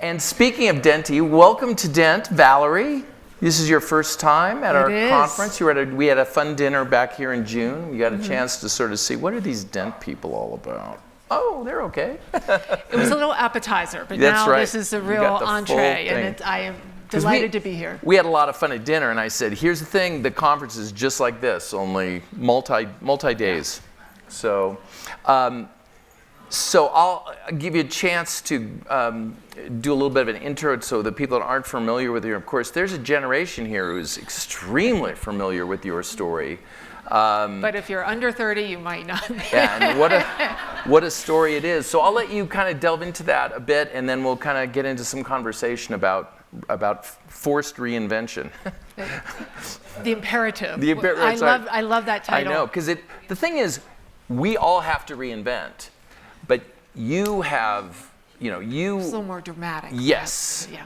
And speaking of Denty, welcome to Dent, Valerie. This is your first time at our conference. We had a fun dinner back here in June. You got a chance to sort of see, what are these Dent people all about? Oh, they're okay. It was a little appetizer, but That's now right. this is a real entree, and I am delighted to be here. We had a lot of fun at dinner, and I said, here's the thing, the conference is just like this, only multi-days. So I'll give you a chance to do a little bit of an intro so the people that aren't familiar with you. Of course, there's a generation here who's extremely familiar with your story. But if you're under 30, you might not be. Yeah, and what a story it is. So I'll let you kind of delve into that a bit, and then we'll kind of get into some conversation about forced reinvention. The imperative. I love that title. I know, because the thing is, we all have to reinvent, but you have, It's a little more dramatic. Yes. Yeah.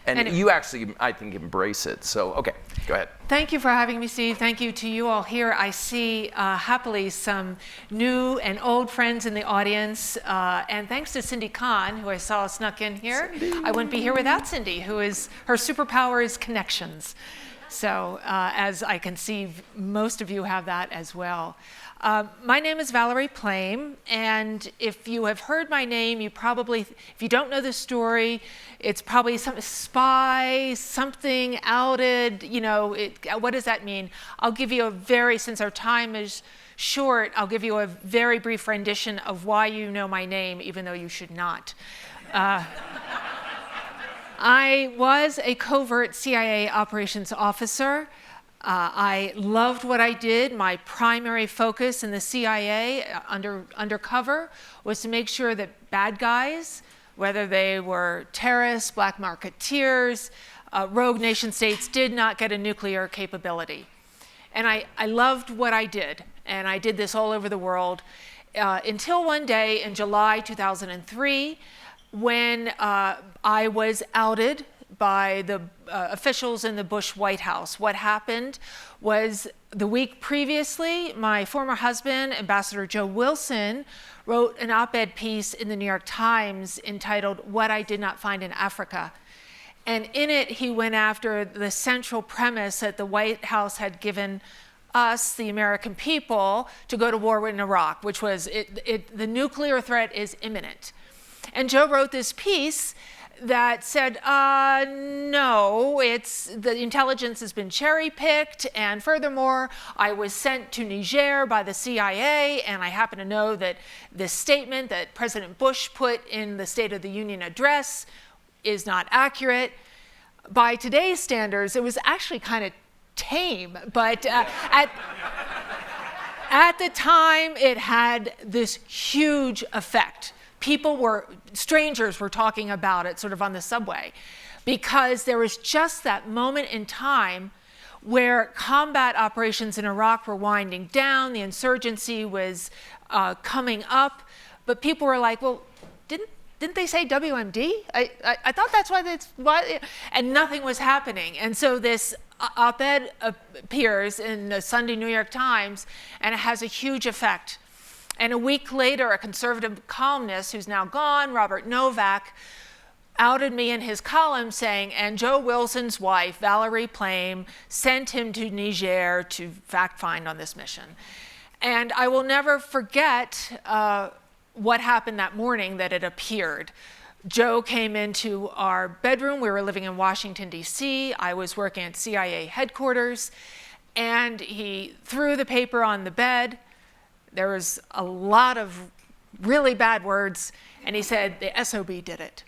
And you actually, I think, embrace it. So, okay, go ahead. Thank you for having me, Steve. Thank you to you all here. I see happily some new and old friends in the audience. And thanks to Cindy Kahn, who I saw snuck in here. Cindy. I wouldn't be here without Cindy, her superpower is connections. So as I can see, most of you have that as well. My name is Valerie Plame, and if you have heard my name, you probably, if you don't know the story, it's probably some spy, something outed, what does that mean? I'll give you since our time is short, I'll give you a very brief rendition of why you know my name, even though you should not. I was a covert CIA operations officer. I loved what I did. My primary focus in the CIA undercover was to make sure that bad guys, whether they were terrorists, black marketeers, rogue nation states, did not get a nuclear capability. And I loved what I did, and I did this all over the world until one day in July 2003 when I was outed by the officials in the Bush White House. What happened was the week previously, my former husband, Ambassador Joe Wilson, wrote an op-ed piece in the New York Times entitled, "What I Did Not Find in Africa." And in it, he went after the central premise that the White House had given us, the American people, to go to war in Iraq, which was the nuclear threat is imminent. And Joe wrote this piece that said, no, the intelligence has been cherry-picked, and furthermore, I was sent to Niger by the CIA, and I happen to know that this statement that President Bush put in the State of the Union address is not accurate. By today's standards, it was actually kind of tame, but at the time, it had this huge effect. Strangers were talking about it sort of on the subway, because there was just that moment in time where combat operations in Iraq were winding down, the insurgency was coming up, but people were like, well, didn't they say WMD? I thought that's why and nothing was happening. And so this op-ed appears in the Sunday New York Times, and it has a huge effect. And a week later, a conservative columnist who's now gone, Robert Novak, outed me in his column saying, and Joe Wilson's wife, Valerie Plame, sent him to Niger to fact find on this mission. And I will never forget what happened that morning that it appeared. Joe came into our bedroom. We were living in Washington, D.C. I was working at CIA headquarters, and he threw the paper on the bed. There was a lot of really bad words, and he said, the SOB did it.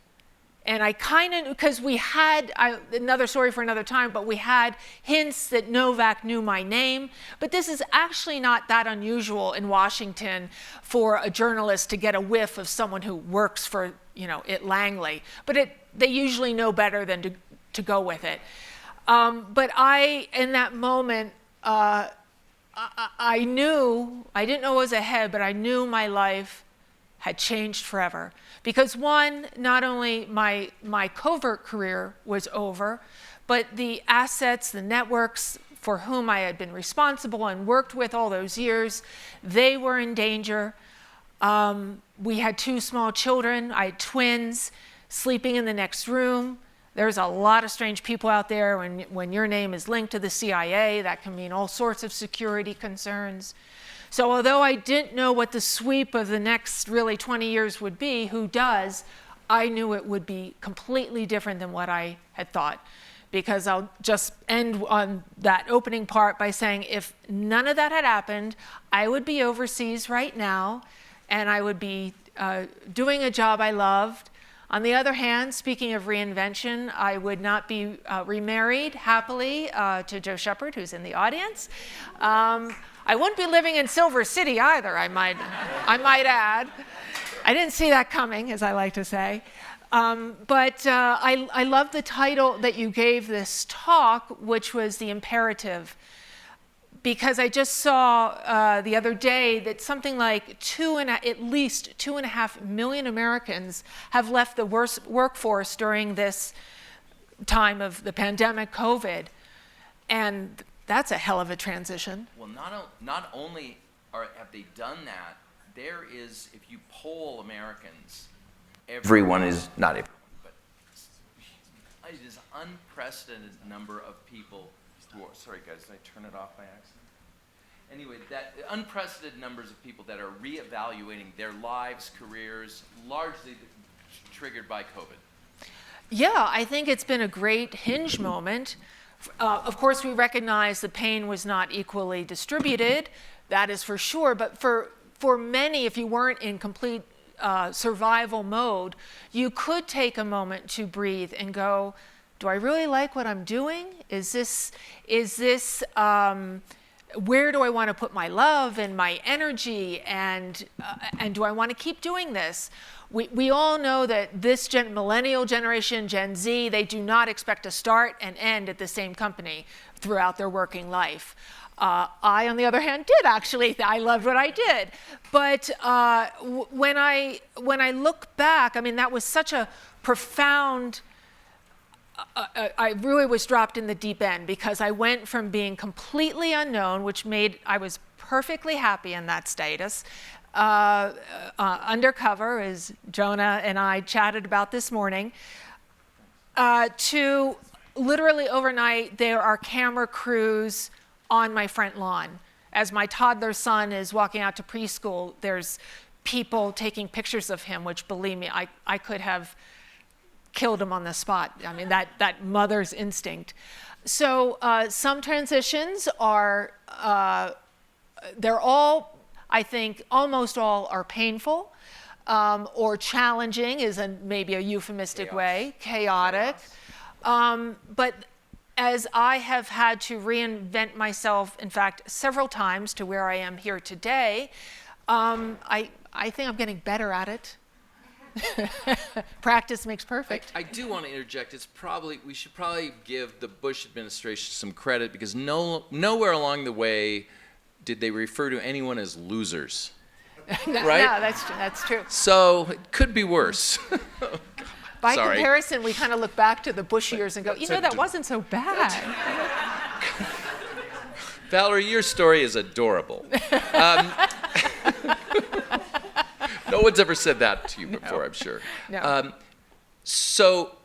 And I kind of, because we had, another story for another time, but we had hints that Novak knew my name. But this is actually not that unusual in Washington for a journalist to get a whiff of someone who works for, at Langley. But they usually know better than to go with it. But in that moment, I knew, I didn't know what was ahead, but I knew my life had changed forever. Because one, not only my covert career was over, but the assets, the networks for whom I had been responsible and worked with all those years, they were in danger. We had 2 small children. I had twins. sleeping in the next room. There's a lot of strange people out there. When your name is linked to the CIA, that can mean all sorts of security concerns. So although I didn't know what the sweep of the next really 20 years would be, who does, I knew it would be completely different than what I had thought. Because I'll just end on that opening part by saying if none of that had happened, I would be overseas right now, and I would be doing a job I loved. On the other hand, speaking of reinvention, I would not be remarried happily to Joe Shepard, who's in the audience. I wouldn't be living in Silver City either, I might add. I didn't see that coming, as I like to say. But I love the title that you gave this talk, which was The Imperative, because I just saw the other day that something like at least 2.5 million Americans have left the workforce during this time of the pandemic, COVID. And that's a hell of a transition. Well, not only have they done that, there is, if you poll Americans, everyone is, not everyone, but it is unprecedented number of people who are, sorry guys, did I turn it off by accident? Anyway, that unprecedented numbers of people that are reevaluating their lives, careers, largely triggered by COVID. Yeah, I think it's been a great hinge moment. Of course, we recognize the pain was not equally distributed, that is for sure, but for many, if you weren't in complete survival mode, you could take a moment to breathe and go, do I really like what I'm doing? Is this where do I want to put my love and my energy, and do I want to keep doing this? We all know that this millennial generation, Gen Z, they do not expect to start and end at the same company throughout their working life. I, on the other hand, did actually. I loved what I did. But when I look back, I mean, that was such a profound, I really was dropped in the deep end, because I went from being completely unknown, which I was perfectly happy in that status, undercover, as Jonah and I chatted about this morning, to literally overnight, there are camera crews on my front lawn. As my toddler son is walking out to preschool, there's people taking pictures of him, which, believe me, I could have killed him on the spot. I mean, that mother's instinct. So some transitions are, they're all, I think, almost all are painful, or challenging is maybe a euphemistic way, chaotic. But as I have had to reinvent myself, in fact, several times to where I am here today, I think I'm getting better at it. Practice makes perfect. I do want to interject. We should probably give the Bush administration some credit, because nowhere along the way did they refer to anyone as losers. Right? Yeah, that's true. So it could be worse. By comparison, we kind of look back to the Bush years and go, that wasn't so bad. Valerie, your story is adorable. No one's ever said that to you before, I'm sure. No. So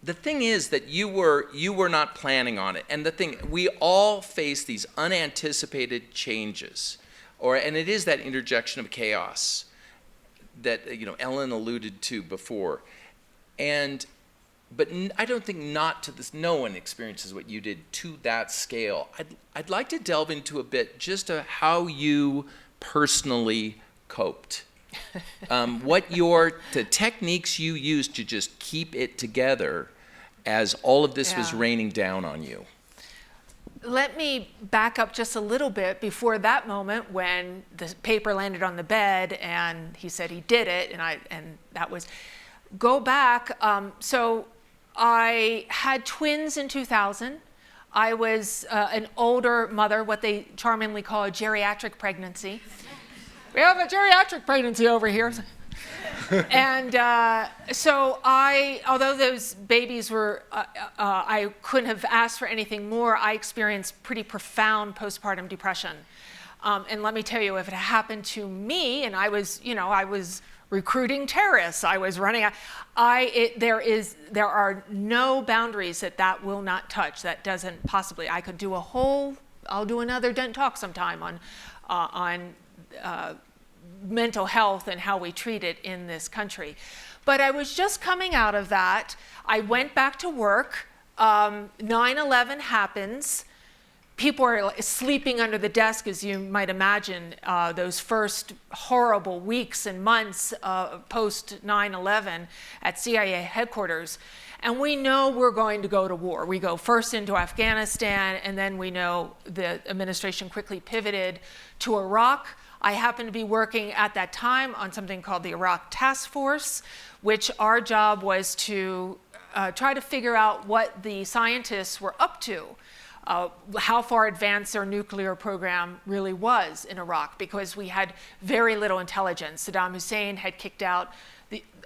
the thing is that you were not planning on it. And we all face these unanticipated changes. And it is that interjection of chaos that Ellen alluded to before. But I don't think no one experiences what you did to that scale. I'd like to delve into a bit just how you personally coped. The techniques you used to just keep it together as all of this was raining down on you. Let me back up just a little bit before that moment when the paper landed on the bed and he said he did it, and that was, go back. So I had twins in 2000. I was an older mother, what they charmingly call a geriatric pregnancy. We have a geriatric pregnancy over here. And so although those babies were, I couldn't have asked for anything more, I experienced pretty profound postpartum depression. And let me tell you, if it happened to me, and I was recruiting terrorists, I was running, there are no boundaries that will not touch. That doesn't possibly. I could do I'll do another Dent talk sometime on mental health and how we treat it in this country. But I was just coming out of that. I went back to work. 9/11 happens. People are sleeping under the desk, as you might imagine, those first horrible weeks and months post 9/11 at CIA headquarters. And we know we're going to go to war. We go first into Afghanistan, and then we know the administration quickly pivoted to Iraq. I happened to be working at that time on something called the Iraq Task Force, which our job was to try to figure out what the scientists were up to. How far advanced their nuclear program really was in Iraq, because we had very little intelligence. Saddam Hussein had kicked out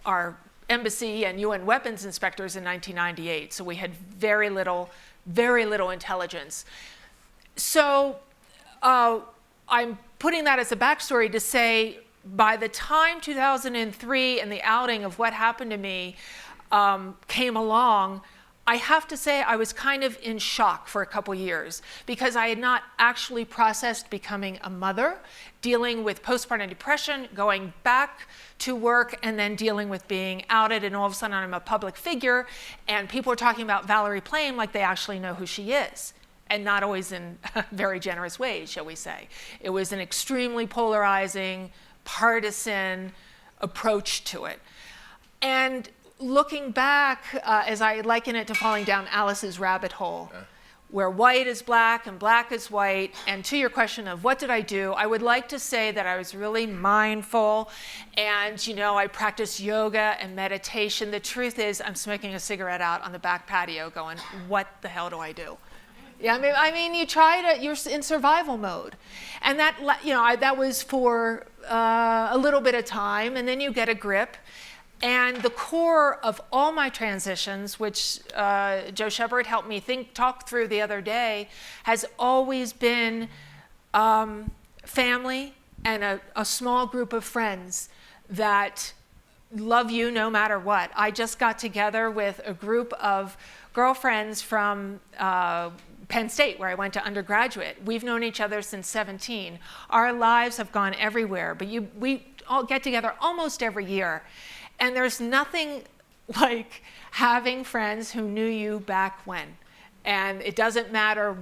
our embassy and UN weapons inspectors in 1998, so we had very little intelligence. So I'm putting that as a backstory to say, by the time 2003 and the outing of what happened to me came along, I have to say I was kind of in shock for a couple years, because I had not actually processed becoming a mother, dealing with postpartum depression, going back to work, and then dealing with being outed, and all of a sudden I'm a public figure, and people are talking about Valerie Plame like they actually know who she is, and not always in very generous ways, shall we say. It was an extremely polarizing, partisan approach to it. And looking back, as I liken it to falling down Alice's rabbit hole, where white is black and black is white, and to your question of what did I do, I would like to say that I was really mindful, and I practiced yoga and meditation. The truth is, I'm smoking a cigarette out on the back patio going, what the hell do I do? Yeah, I mean, you're in survival mode. And that was for a little bit of time, and then you get a grip. And the core of all my transitions, which Joe Shepard helped me talk through the other day, has always been family and a small group of friends that love you no matter what. I just got together with a group of girlfriends from Penn State, where I went to undergraduate. We've known each other since 17. Our lives have gone everywhere, but we all get together almost every year. And there's nothing like having friends who knew you back when. And it doesn't matter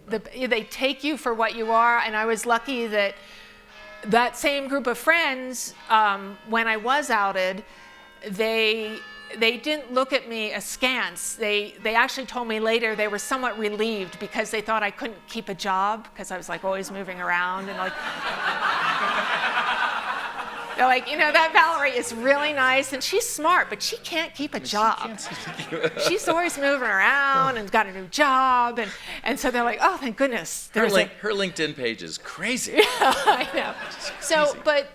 they take you for what you are. And I was lucky that same group of friends, when I was outed, they didn't look at me askance. They actually told me later they were somewhat relieved, because they thought I couldn't keep a job, because I was like always moving around and like. They're like, that Valerie is really nice, and she's smart, but she can't keep a job. She's always moving around and got a new job, and so they're like, oh, thank goodness. Her LinkedIn page is crazy. Yeah, I know. So, but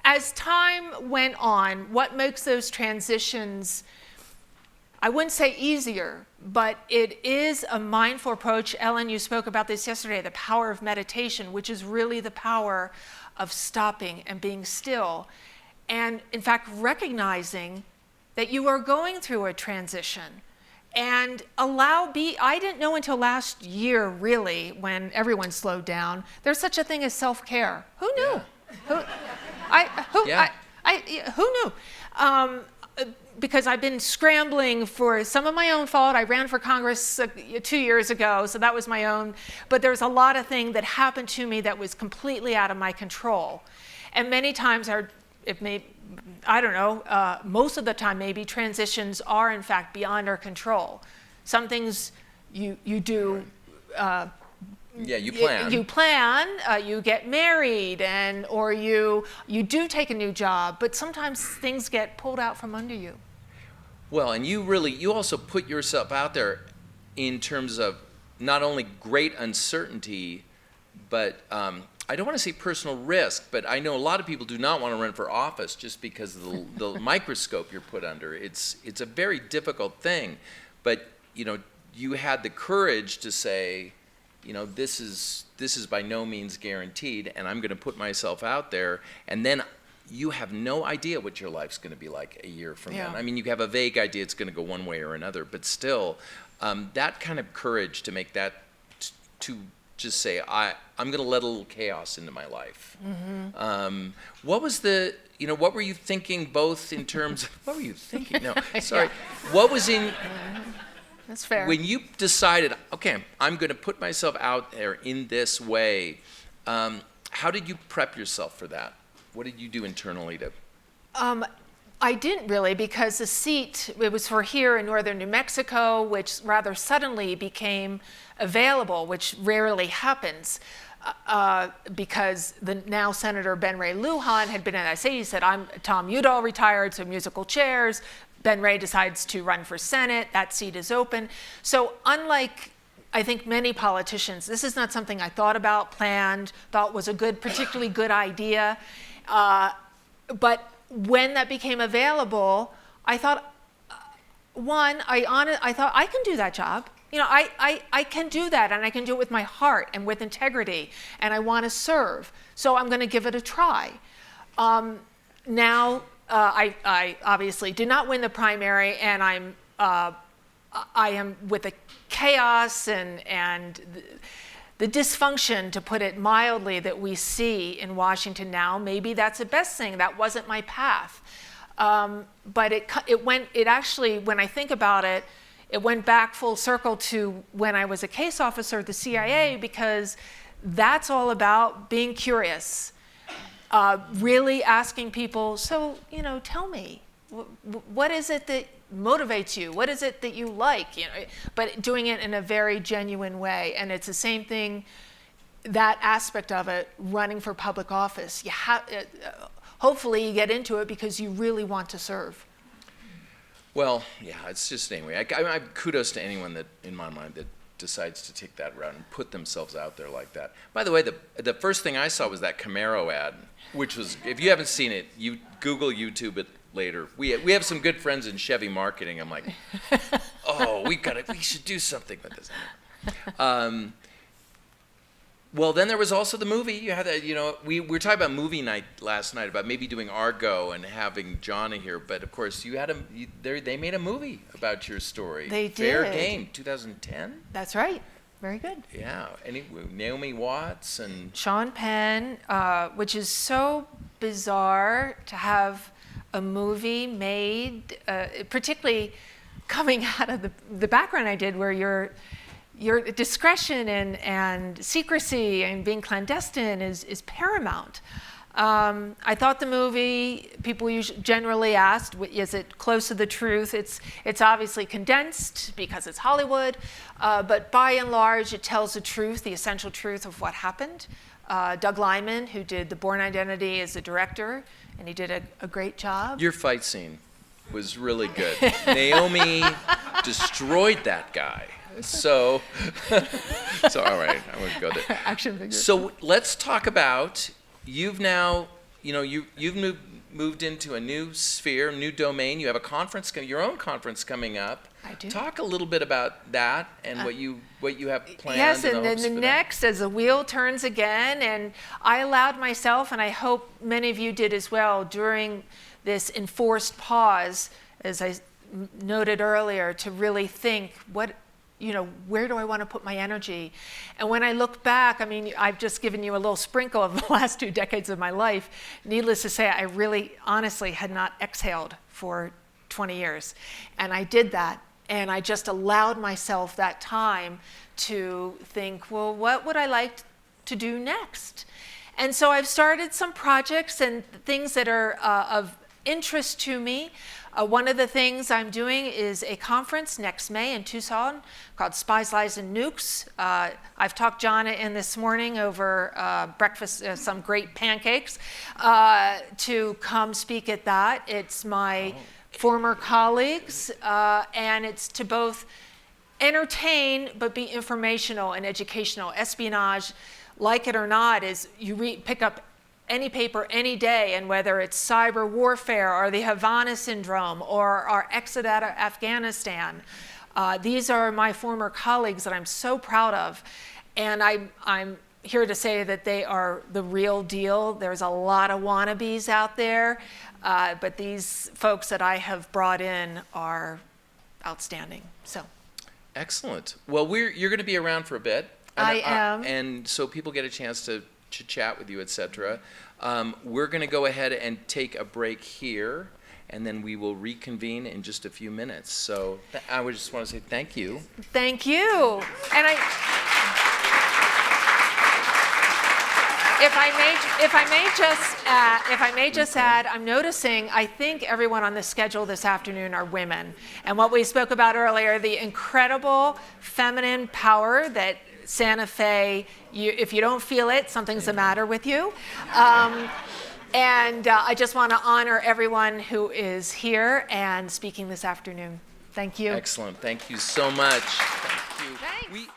as time went on, what makes those transitions, I wouldn't say easier, but it is a mindful approach. Ellen, you spoke about this yesterday, the power of meditation, which is really the power of stopping and being still, and in fact recognizing that you are going through a transition, and I didn't know until last year, really, when everyone slowed down, there's such a thing as self-care. Who knew? Yeah. Who knew? Because I've been scrambling for some of my own fault. I ran for Congress 2 years ago, so that was my own. But there's a lot of things that happened to me that was completely out of my control. And many times, most of the time maybe, transitions are in fact beyond our control. Some things you do. You plan. You plan. You get married, or you do take a new job. But sometimes things get pulled out from under you. Well, and you also put yourself out there in terms of not only great uncertainty, but I don't want to say personal risk, but I know a lot of people do not want to run for office just because of the microscope you're put under. It's a very difficult thing, but you had the courage to say, this is by no means guaranteed, and I'm going to put myself out there, and then you have no idea what your life's going to be like a year from then. I mean, you have a vague idea it's going to go one way or another, but still, that kind of courage to make that, to just say, I'm going to let a little chaos into my life. What was the, what were you thinking both in terms of, what were you thinking? No, sorry. What was in... That's fair. When you decided, okay, I'm going to put myself out there in this way, how did you prep yourself for that? What did you do internally to... I didn't really, because the seat, it was for here in northern New Mexico, which rather suddenly became available, which rarely happens, because the now Senator Ben Ray Lujan had been in that seat. He said, Tom Udall retired, so musical chairs. Ben Ray decides to run for Senate. That seat is open. So unlike, I think, many politicians, this is not something I thought about, planned, thought was a particularly good idea. But when that became available, I thought, I thought I can do that job. I can do that, and I can do it with my heart and with integrity, and I want to serve. So I'm going to give it a try. I obviously did not win the primary, and I am with the chaos and the dysfunction, to put it mildly, that we see in Washington now. Maybe that's the best thing. That wasn't my path. But it actually, when I think about it, it went back full circle to when I was a case officer at the CIA, because that's all about being curious. Really asking people, so, tell me, what is it that motivates you? What is it that you like? But doing it in a very genuine way. And it's the same thing, that aspect of it, running for public office. Hopefully you get into it because you really want to serve. Well, yeah, it's just anyway. I kudos to anyone that, in my mind, that decides to take that route and put themselves out there like that. By the way, the first thing I saw was that Camaro ad, which was, if you haven't seen it, you Google YouTube it later. We have some good friends in Chevy marketing. I'm like, oh, we should do something with this. Well, then there was also the movie. You had we were talking about movie night last night, about maybe doing Argo and having Jonna here. But of course, they made a movie about your story. They did. Fair Game, 2010. That's right. Very good. Yeah, Naomi Watts and Sean Penn, which is so bizarre to have a movie made, particularly coming out of the background I did, where your discretion and secrecy and being clandestine is paramount. I thought the movie, people generally asked, is it close to the truth? It's obviously condensed because it's Hollywood, but by and large, it tells the truth, the essential truth of what happened. Doug Liman, who did The Bourne Identity, is the director, and he did a great job. Your fight scene was really good. Naomi destroyed that guy. So all right, I won't go there. Action figure. So let's talk about, you've now, you've moved into a new sphere, new domain. You have a conference, your own conference coming up. I do. Talk a little bit about that and what you have planned. Yes, and then the next, as the wheel turns again, and I allowed myself, and I hope many of you did as well, during this enforced pause, as I noted earlier, to really think, where do I want to put my energy? And when I look back, I mean, I've just given you a little sprinkle of the last 2 decades of my life. Needless to say, I really, honestly, had not exhaled for 20 years. And I did that. And I just allowed myself that time to think, well, what would I like to do next? And so I've started some projects and things that are of interest to me. One of the things I'm doing is a conference next May in Tucson called Spies, Lies, and Nukes. I've talked Jonna in this morning over breakfast, some great pancakes, to come speak at that. It's my former colleagues, and it's to both entertain but be informational and educational. Espionage, like it or not, is you pick up any paper any day, and whether it's cyber warfare or the Havana syndrome or our exit out of Afghanistan, these are my former colleagues that I'm so proud of. And I'm here to say that they are the real deal. There's a lot of wannabes out there, but these folks that I have brought in are outstanding. So. Excellent. Well, you're going to be around for a bit. I am. And so people get a chance to chat with you, etc. We're going to go ahead and take a break here, and then we will reconvene in just a few minutes. So I would just want to say thank you. Thank you. And if I may just add, I'm noticing, I think everyone on the schedule this afternoon are women. And what we spoke about earlier, the incredible feminine power that Santa Fe, if you don't feel it, something's the matter with you. And I just want to honor everyone who is here and speaking this afternoon. Thank you. Excellent. Thank you so much. Thank you. Thanks.